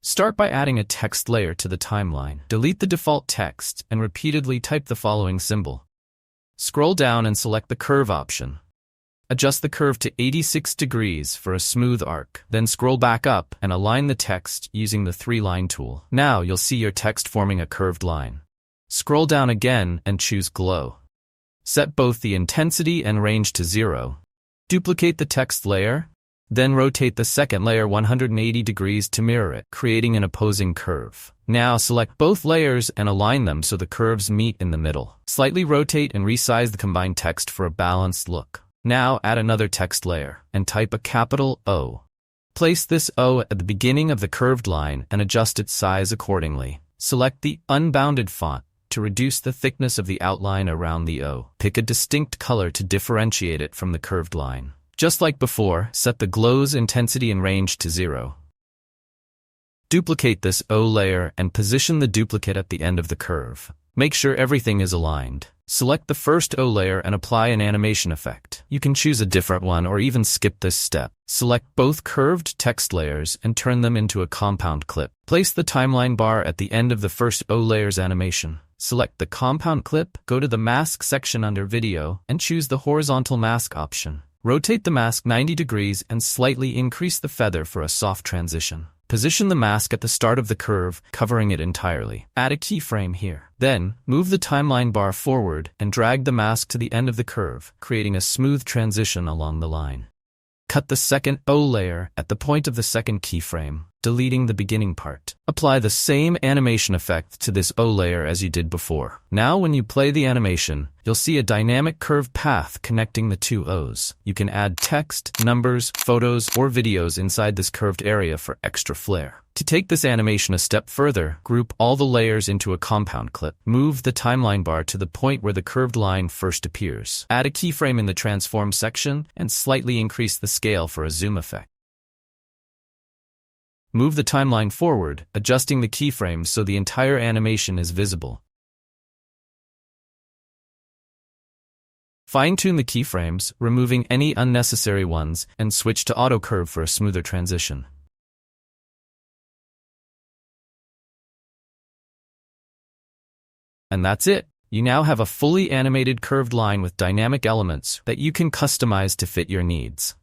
Start by adding a text layer to the timeline. Delete the default text and repeatedly type the following symbol. Scroll down and select the curve option. Adjust the curve to 86 degrees for a smooth arc. Then scroll back up and align the text using the 3-line tool. Now you'll see your text forming a curved line. Scroll down again and choose Glow. Set both the intensity and range to 0. Duplicate the text layer. Then rotate the second layer 180 degrees to mirror it, creating an opposing curve. Now select both layers and align them so the curves meet in the middle. Slightly rotate and resize the combined text for a balanced look. Now add another text layer and type a capital O. Place this O at the beginning of the curved line and adjust its size accordingly. Select the unbounded font to reduce the thickness of the outline around the O. Pick a distinct color to differentiate it from the curved line. Just like before, set the glow's intensity and range to 0. Duplicate this O layer and position the duplicate at the end of the curve. Make sure everything is aligned. Select the first O layer and apply an animation effect. You can choose a different one or even skip this step. Select both curved text layers and turn them into a compound clip. Place the timeline bar at the end of the first O layer's animation. Select the compound clip, go to the mask section under Video, and choose the horizontal mask option. Rotate the mask 90 degrees and slightly increase the feather for a soft transition. Position the mask at the start of the curve, covering it entirely. Add a keyframe here. Then, move the timeline bar forward and drag the mask to the end of the curve, creating a smooth transition along the line. Cut the second O layer at the point of the second keyframe, deleting the beginning part. Apply the same animation effect to this O layer as you did before. Now when you play the animation, you'll see a dynamic curved path connecting the two O's. You can add text, numbers, photos, or videos inside this curved area for extra flair. To take this animation a step further, group all the layers into a compound clip. Move the timeline bar to the point where the curved line first appears. Add a keyframe in the transform section and slightly increase the scale for a zoom effect. Move the timeline forward, adjusting the keyframes so the entire animation is visible. Fine-tune the keyframes, removing any unnecessary ones, and switch to auto curve for a smoother transition. And that's it. You now have a fully animated curved line with dynamic elements that you can customize to fit your needs.